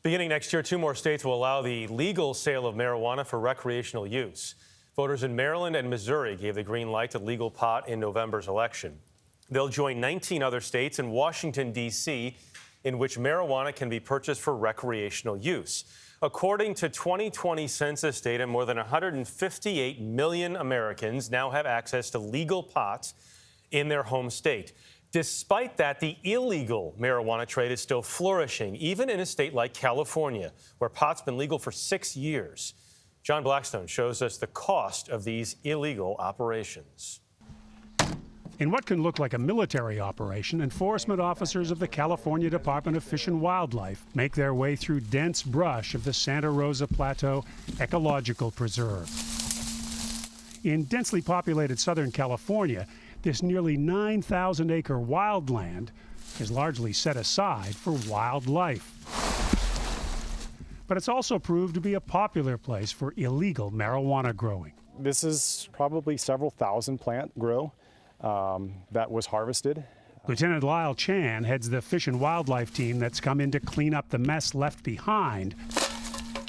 Beginning next year, 2 more states will allow the legal sale of marijuana for recreational use. Voters in Maryland and Missouri gave the green light to legal pot in November's election. They'll join 19 other states and Washington, D.C., in which marijuana can be purchased for recreational use. According to 2020 census data, more than 158 million Americans now have access to legal pot in their home state. Despite that, the illegal marijuana trade is still flourishing, even in a state like California, where pot's been legal for 6 years. John Blackstone shows us the cost of these illegal operations. In what can look like a military operation, enforcement officers of the California Department of Fish and Wildlife make their way through dense brush of the Santa Rosa Plateau Ecological Preserve. In densely populated Southern California, this nearly 9,000-acre wildland is largely set aside for wildlife. But it's also proved to be a popular place for illegal marijuana growing. This is probably several thousand plant grow that was harvested. Lieutenant Lyle Chan heads the Fish and Wildlife team that's come in to clean up the mess left behind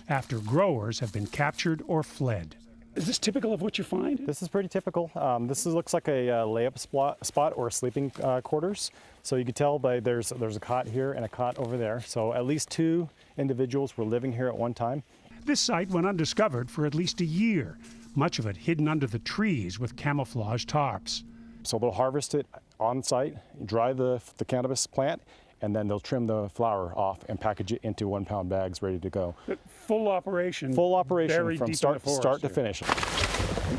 after growers have been captured or fled. Is this typical of what you find? This is pretty typical. Looks like a layup spot or sleeping quarters. So you can tell by there's a cot here and a cot over there. So at least 2 individuals were living here at one time. This site went undiscovered for at least a year, much of it hidden under the trees with camouflage tarps. So they'll harvest it on site, dry the cannabis plant, and then they'll trim the flower off and package it into 1-pound bags ready to go. Full operation. Full operation from start to finish.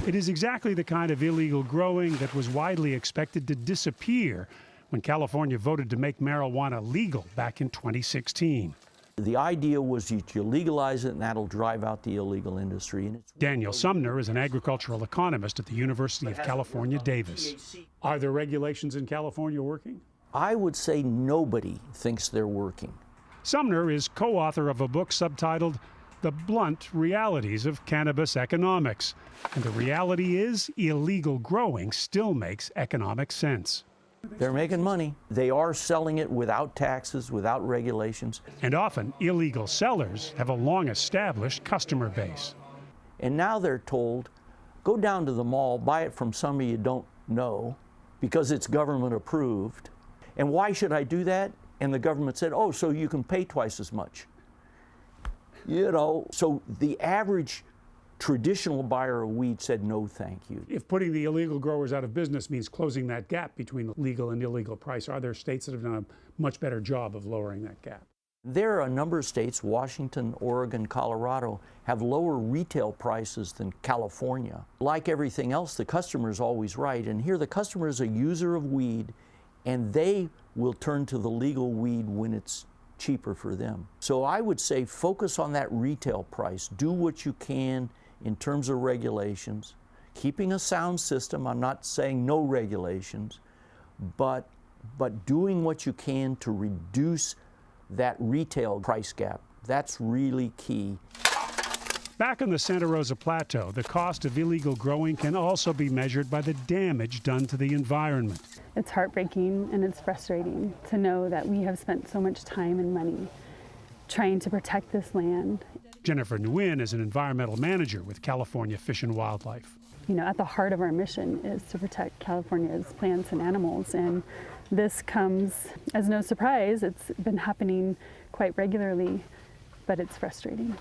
It is exactly the kind of illegal growing that was widely expected to disappear when California voted to make marijuana legal back in 2016. The idea was that you legalize it and that'll drive out the illegal industry. Daniel Sumner is an agricultural economist at the University of California, Davis. Are there regulations in California working? I would say nobody thinks they're working. Sumner is co-author of a book subtitled The Blunt Realities of Cannabis Economics. And the reality is, illegal growing still makes economic sense. They're making money. They are selling it without taxes, without regulations. And often, illegal sellers have a long-established customer base. And now they're told, go down to the mall, buy it from somebody you don't know, because it's government approved. And why should I do that? And the government said, oh, so you can pay twice as much. You know, so the average traditional buyer of weed said, no, thank you. If putting the illegal growers out of business means closing that gap between the legal and illegal price, are there states that have done a much better job of lowering that gap? There are a number of states, Washington, Oregon, Colorado, have lower retail prices than California. Like everything else, the customer is always right. And here the customer is a user of weed, and they will turn to the legal weed when it's cheaper for them. So I would say focus on that retail price. Do what you can in terms of regulations, keeping a sound system. I'm not saying no regulations, but doing what you can to reduce that retail price gap. That's really key. Back on the Santa Rosa Plateau, the cost of illegal growing can also be measured by the damage done to the environment. It's heartbreaking and it's frustrating to know that we have spent so much time and money trying to protect this land. Jennifer Nguyen is an environmental manager with California Fish and Wildlife. You know, at the heart of our mission is to protect California's plants and animals, and this comes as no surprise. It's been happening quite regularly, but it's frustrating.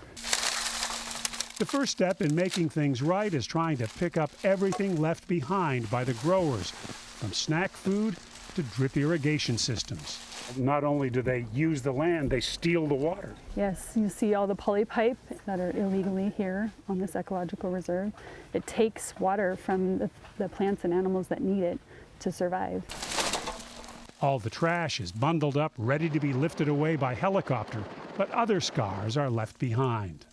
The first step in making things right is trying to pick up everything left behind by the growers, from snack food to drip irrigation systems. Not only do they use the land, they steal the water. Yes, you see all the polypipe that are illegally here on this ecological reserve. It takes water from the plants and animals that need it to survive. All the trash is bundled up, ready to be lifted away by helicopter, but other scars are left behind.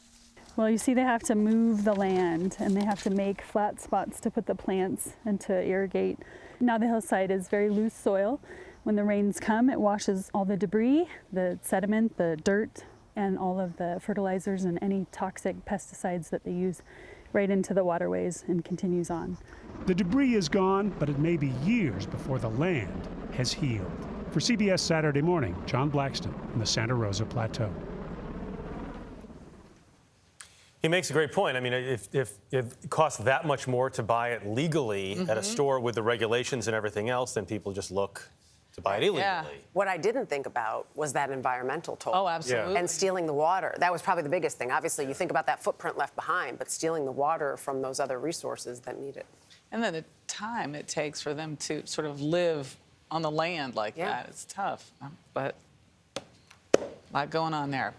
Well, you see they have to move the land and they have to make flat spots to put the plants and to irrigate. Now the hillside is very loose soil. When the rains come, it washes all the debris, the sediment, the dirt, and all of the fertilizers and any toxic pesticides that they use right into the waterways and continues on. The debris is gone, but it may be years before the land has healed. For CBS Saturday Morning, John Blackstone in the Santa Rosa Plateau. He makes a great point. I mean, if it costs that much more to buy it legally at a store with the regulations and everything else, then people just look to buy it illegally. Yeah. What I didn't think about was that environmental toll. Oh, absolutely. And stealing the water. That was probably the biggest thing. Obviously, you think about that footprint left behind, but stealing the water from those other resources that need it. And then the time it takes for them to sort of live on the land like Yeah. that, it's tough. But a lot going on there.